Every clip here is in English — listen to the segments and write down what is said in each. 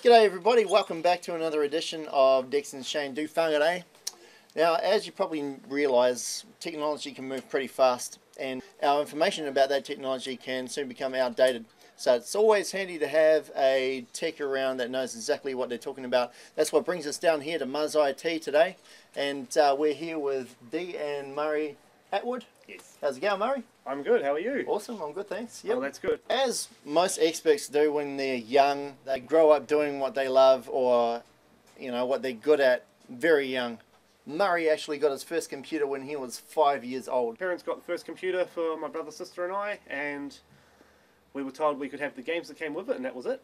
G'day everybody, welcome back to another edition of Dex and Shane Do Whangarei. Now, as you probably realise, technology can move pretty fast and our information about that technology can soon become outdated. So it's always handy to have a tech around that knows exactly what they're talking about. That's what brings us down here to Muzz IT today. And we're here with Dee and Murray Attwood. Yes. How's it going, Murray? I'm good, how are you? Awesome, I'm good, thanks. Yep. Oh, that's good. As most experts do when they're young, they grow up doing what they love or, you know, what they're good at very young. Murray actually got his first computer when he was 5 years old. Parents got the first computer for my brother, sister and I, and we were told we could have the games that came with it, and that was it.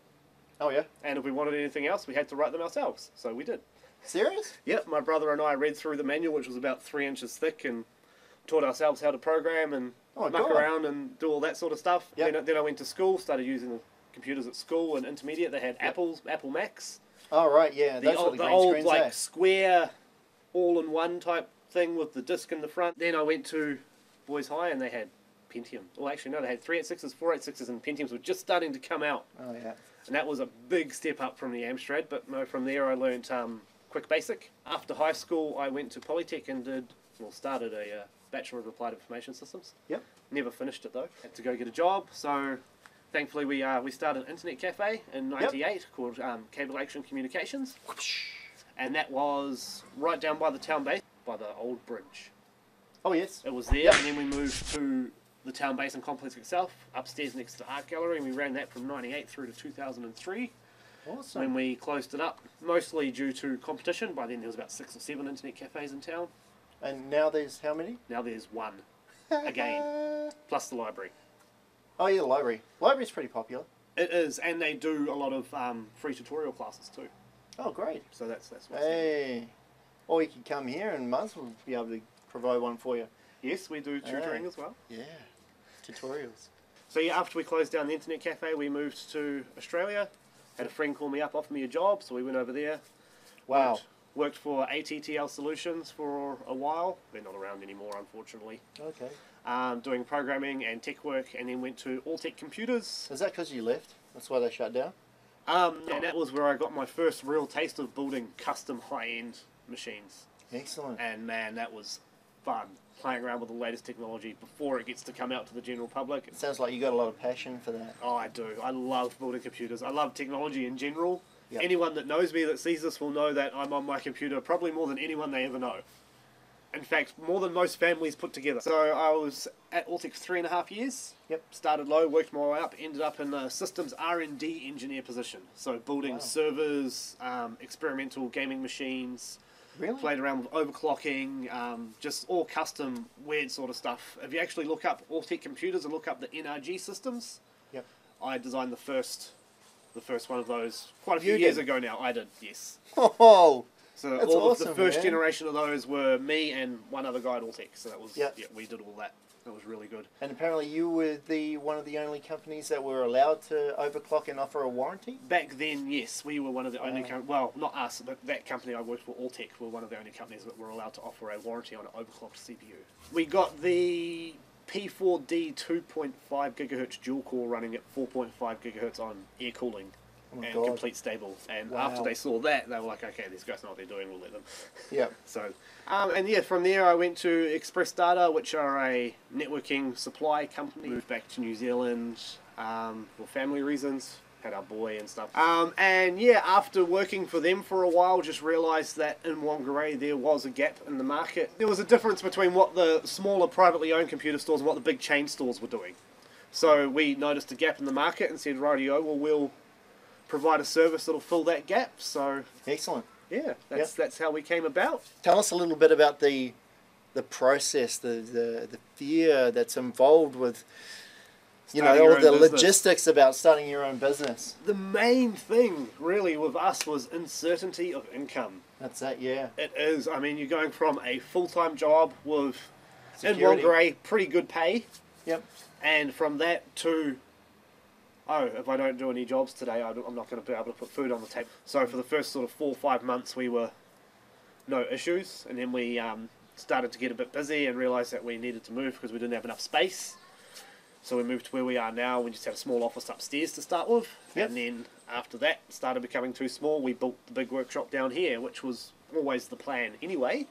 Oh yeah? And if we wanted anything else, we had to write them ourselves, so we did. Serious? Yep, my brother and I read through the manual, which was about 3 inches thick, and taught ourselves how to program and muck around and do all that sort of stuff. Yep. Then I went to school, started using the computers at school and intermediate. They had Apple Macs. Oh right, yeah. The old like square, all-in-one type thing with the disc in the front. Then I went to Boys High and they had Pentium. Well, actually no, they had 386s, 486s, and Pentiums were just starting to come out. Oh yeah. And that was a big step up from the Amstrad. But no, from there I learned Quick Basic. After high school, I went to Polytech and started a Bachelor of Applied Information Systems. Yep. Never finished it though. Had to go get a job. So thankfully we started an internet cafe in '98 called Cable Action Communications, and that was right down by the town base, by the old bridge. Oh yes. It was there, and then we moved to the town base and complex itself, upstairs next to the art gallery, and we ran that from '98 through to 2003. Awesome. When we closed it up, mostly due to competition. By then there was about 6 or 7 internet cafes in town. And now there's how many? Now there's 1, again, plus the library. Oh yeah, the library. Library's pretty popular. It is, and they do a lot of free tutorial classes too. Oh great. So that's what's Hey. Or you can come here and Muzz will be able to provide one for you. Yes, we do tutoring as well. Yeah. Tutorials. So yeah, after we closed down the internet cafe, we moved to Australia. Had a friend call me up, offer me a job, so we went over there. Wow. Worked for ATTL Solutions for a while. They're not around anymore, unfortunately. Okay. Doing programming and tech work, and then went to Alltech Computers. Is that because you left? That's why they shut down? And that was where I got my first real taste of building custom high-end machines. Excellent. And man, that was fun, playing around with the latest technology before it gets to come out to the general public. It sounds like you got a lot of passion for that. Oh, I do. I love building computers. I love technology in general. Yep. Anyone that knows me that sees this will know that I'm on my computer probably more than anyone they ever know. In fact, more than most families put together. So I was at Alltech 3.5 years. Yep. Started low, worked my way up, ended up in a systems R&D engineer position. So building servers, experimental gaming machines. Really? Played around with overclocking, just all custom weird sort of stuff. If you actually look up Alltech Computers and look up the NRG systems, yep. I designed the first one of those quite a few years ago now. I did, yes. Oh, so that's all awesome, of the first man. generation of those were me and one other guy at Alltech. So that was, yep. yeah, we did all that. That was really good. And apparently you were one of the only companies that were allowed to overclock and offer a warranty? Back then, yes, we were one of the only well, not us, but that company I worked for, Alltech, were one of the only companies that were allowed to offer a warranty on an overclocked CPU. We got the P4D 2.5 GHz dual core running at 4.5 GHz on air cooling. And complete stable. And after they saw that, they were like, okay, these guys know what they're doing, we'll let them. Yeah. So, and yeah, from there I went to Express Data, which are a networking supply company. Moved back to New Zealand for family reasons. Had our boy and stuff. And yeah, after working for them for a while, just realised that in Whangarei there was a gap in the market. There was a difference between what the smaller privately owned computer stores and what the big chain stores were doing. So we noticed a gap in the market and said, rightio, well, we'll provide a service that'll fill that gap. So excellent. Yeah, that's how we came about. Tell us a little bit about the process, the fear that's involved with all the logistics about starting your own business. The main thing really with us was uncertainty of income. That's it, yeah. It is. I mean, you're going from a full-time job with in Whangarei pretty good pay. Yep. And from that to, oh, if I don't do any jobs today, I'm not going to be able to put food on the table. So for the first sort of 4 or 5 months, we were no issues. And then we started to get a bit busy and realised that we needed to move because we didn't have enough space. So we moved to where we are now. We just had a small office upstairs to start with. Yep. And then After that started becoming too small, we built the big workshop down here, which was always the plan anyway.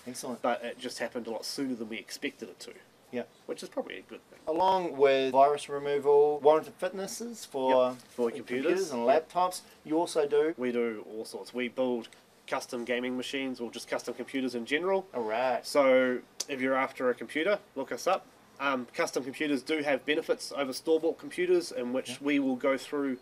Excellent. But it just happened a lot sooner than we expected it to. Yeah. Which is probably a good thing. Along with virus removal, warranted fitnesses for computers and laptops, you also do? We do all sorts. We build custom gaming machines or just custom computers in general. Alright. So if you're after a computer, look us up. Custom computers do have benefits over store-bought computers, in which we will go through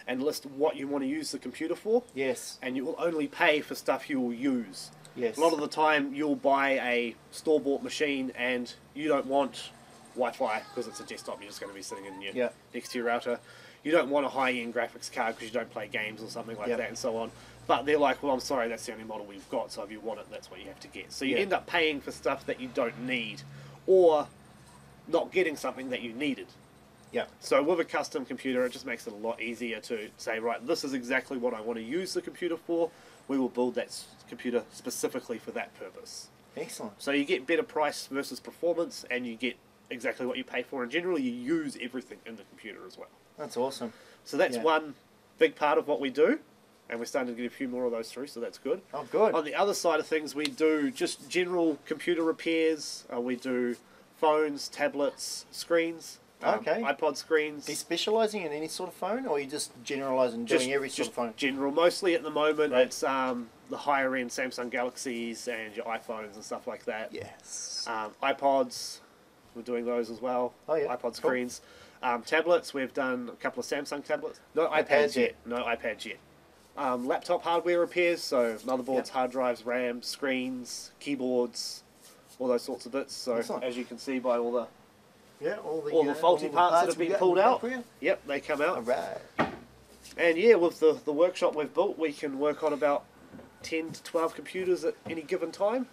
and list what you want to use the computer for. Yes. And you will only pay for stuff you will use. Yes. A lot of the time you'll buy a store-bought machine and you don't want Wi-Fi because it's a desktop, you're just going to be sitting in your next to your router. You don't want a high-end graphics card because you don't play games or something like that and so on. But they're like, well, I'm sorry, that's the only model we've got, so if you want it, that's what you have to get. So you end up paying for stuff that you don't need, or not getting something that you needed. Yeah. So with a custom computer, it just makes it a lot easier to say, right, this is exactly what I want to use the computer for. We will build that computer specifically for that purpose. Excellent. So you get better price versus performance, and you get exactly what you pay for, and generally you use everything in the computer as well. That's awesome. So that's one big part of what we do, and we're starting to get a few more of those through, so that's good. Oh, good. On the other side of things, we do just general computer repairs. We do phones, tablets, screens, iPod screens. Are you specialising in any sort of phone, or are you just generalising doing every sort of phone? General. Mostly at the moment, it's the higher end Samsung Galaxies and your iPhones and stuff like that. Yes. iPods, we're doing those as well. Oh, yeah. iPod screens. Tablets, we've done a couple of Samsung tablets. No iPads yet. No iPads yet. Laptop hardware repairs, so motherboards, hard drives, RAMs, screens, keyboards, all those sorts of bits. So as you can see by all the all the faulty parts that have been pulled out, yep, they come out. Alright. And yeah, with the workshop we've built, we can work on about 10 to 12 computers at any given time.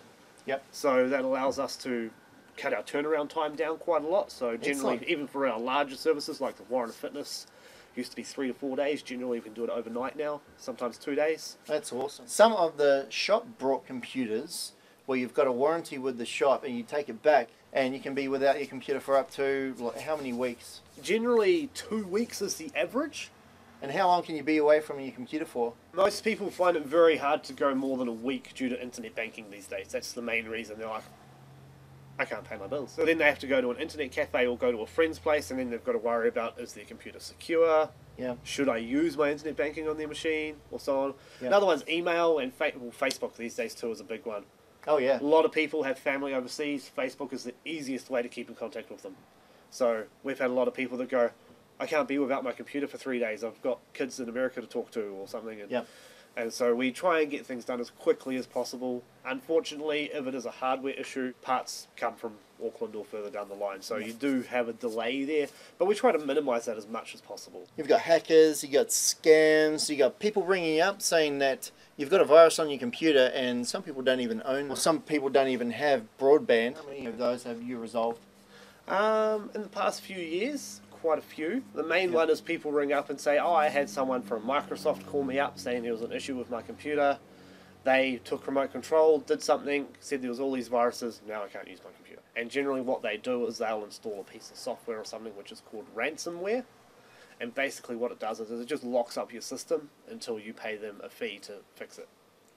Yep. So that allows us to cut our turnaround time down quite a lot. So generally, even for our larger services like the Warren Fitness, used to be 3 to 4 days. Generally, we can do it overnight now, sometimes 2 days. That's awesome. Some of the shop brought computers where you've got a warranty with the shop and you take it back and you can be without your computer for up to, like, how many weeks? Generally 2 weeks is the average. And how long can you be away from your computer for? Most people find it very hard to go more than a week due to internet banking these days. That's the main reason. They're like, I can't pay my bills. So then they have to go to an internet cafe or go to a friend's place, and then they've got to worry about, is their computer secure? Yeah. Should I use my internet banking on their machine? Or so on. Yeah. Another one's email, and Facebook these days too is a big one. Oh, yeah. A lot of people have family overseas. Facebook is the easiest way to keep in contact with them. So we've had a lot of people that go, I can't be without my computer for 3 days. I've got kids in America to talk to or something. And so we try and get things done as quickly as possible. Unfortunately, if it is a hardware issue, parts come from Auckland or further down the line. So you do have a delay there. But we try to minimise that as much as possible. You've got hackers, you've got scams, you've got people ringing you up saying that you've got a virus on your computer, and some people don't even own, or some people don't even have broadband. How many of those have you resolved? In the past few years, quite a few. The main one is people ring up and say, oh, I had someone from Microsoft call me up saying there was an issue with my computer. They took remote control, did something, said there was all these viruses, now I can't use my computer. And generally what they do is they'll install a piece of software or something which is called ransomware. And basically what it does is it just locks up your system until you pay them a fee to fix it.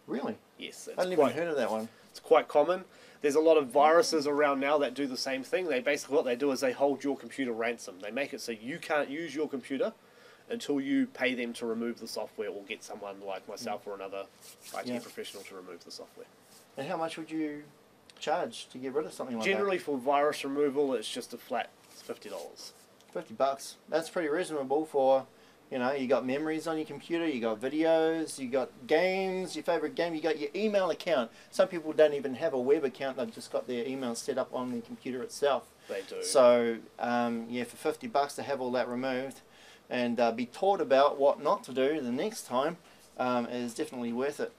Really? Yes. I hadn't even heard of that one. It's quite common. There's a lot of viruses around now that do the same thing. They basically, what they do is they hold your computer ransom. They make it so you can't use your computer until you pay them to remove the software or get someone like myself or another IT professional to remove the software. And how much would you charge to get rid of something like Generally for virus removal, it's just a flat $50. $50. That's pretty reasonable for, you know, you got memories on your computer, you got videos, you got games, your favourite game, you got your email account. Some people don't even have a web account, they've just got their email set up on the computer itself. They do. So, yeah, for $50 to have all that removed and be taught about what not to do the next time is definitely worth it.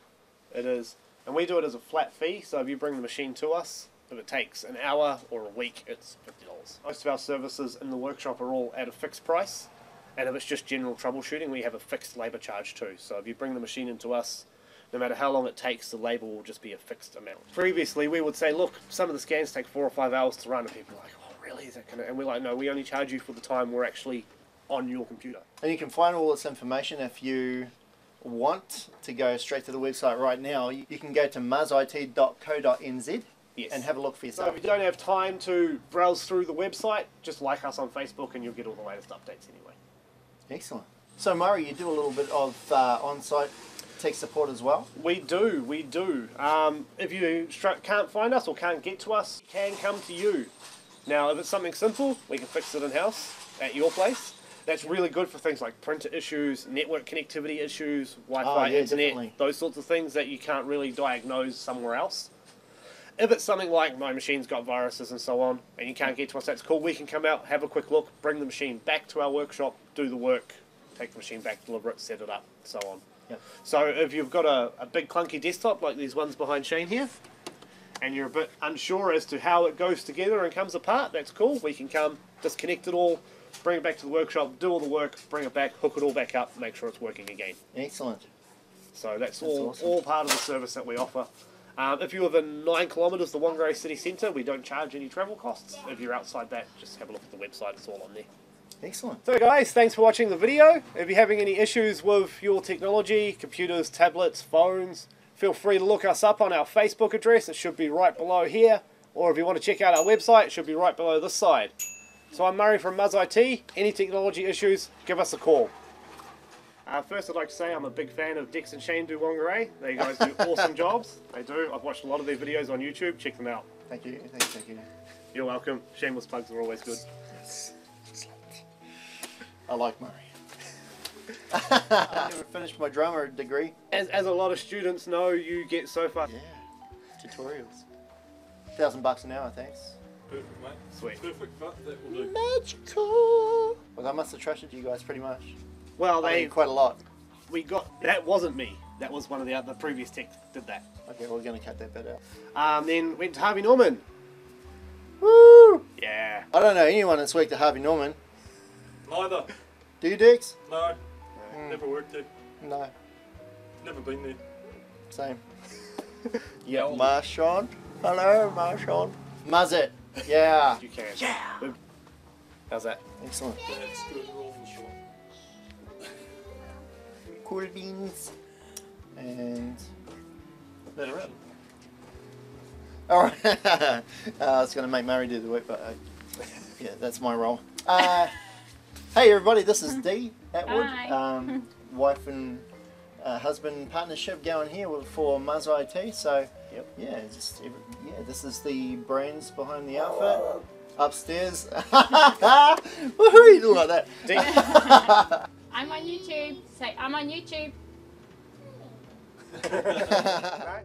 It is. And we do it as a flat fee, so if you bring the machine to us, if it takes an hour or a week, it's $50. Most of our services in the workshop are all at a fixed price. And if it's just general troubleshooting, we have a fixed labour charge too. So if you bring the machine into us, no matter how long it takes, the labour will just be a fixed amount. Previously, we would say, look, some of the scans take 4 or 5 hours to run, and people are like, oh, really? Is that gonna? And we're like, no, we only charge you for the time we're actually on your computer. And you can find all this information if you want to go straight to the website right now. You can go to muzzit.co.nz and have a look for yourself. So if you don't have time to browse through the website, just like us on Facebook and you'll get all the latest updates anyway. Excellent. So Murray, you do a little bit of on-site tech support as well? We do. If you can't find us or can't get to us, we can come to you. Now, if it's something simple, we can fix it in-house at your place. That's really good for things like printer issues, network connectivity issues, Wi-Fi, internet, definitely. Those sorts of things that you can't really diagnose somewhere else. If it's something like my machine's got viruses and so on, and you can't get to us, that's cool. We can come out, have a quick look, bring the machine back to our workshop, do the work, take the machine back, deliver it, set it up, so on. Yep. So if you've got a big clunky desktop like these ones behind Shane here, and you're a bit unsure as to how it goes together and comes apart, that's cool. We can come, disconnect it all, bring it back to the workshop, do all the work, bring it back, hook it all back up, make sure it's working again. Excellent. So that's awesome. all part of the service that we offer. If you're within 9 kilometres of the Whangarei city centre, we don't charge any travel costs. If you're outside that, just have a look at the website, it's all on there. Excellent. So guys, thanks for watching the video. If you're having any issues with your technology, computers, tablets, phones, feel free to look us up on our Facebook address. It should be right below here. Or if you want to check out our website, it should be right below this side. So I'm Murray from Muzz IT. Any technology issues, give us a call. First I'd like to say I'm a big fan of Dex and Shane do Whangarei. They guys do awesome jobs. They do. I've watched a lot of their videos on YouTube. Check them out. Thank you. Thank you. You're welcome. Shameless plugs are always good. Yes. I like Murray. I never finished my drama degree. As a lot of students know, you get so far. Yeah. Tutorials. $1,000 an hour, thanks. Perfect, mate. Sweet. Perfect, but that will do. Magical. Well, I must have trusted you guys pretty much. Well, I mean, quite a lot. We got that wasn't me. That was one of the previous techs did that. Okay, we're going to cut that bit out. Then went to Harvey Norman. Woo! Yeah. I don't know anyone that's worked at Harvey Norman. Neither. Do you, Dex? No. Never worked there. No. Never been there. Same. Yeah. Marshawn. Hello, Marshawn. Muzz IT. Yeah. You can. Yeah. How's that? Excellent. That's good. Roll for sure. Cool beans. And let it rip. Alright. I was going to make Murray do the work, but yeah, that's my role. Hey everybody, this is Dee Attwood. Hi. Wife and husband partnership going here for Muzz IT. So yeah, this is the brains behind the outfit. Upstairs. Woohoo! You do like that. I'm on YouTube. Say, I'm on YouTube. Right.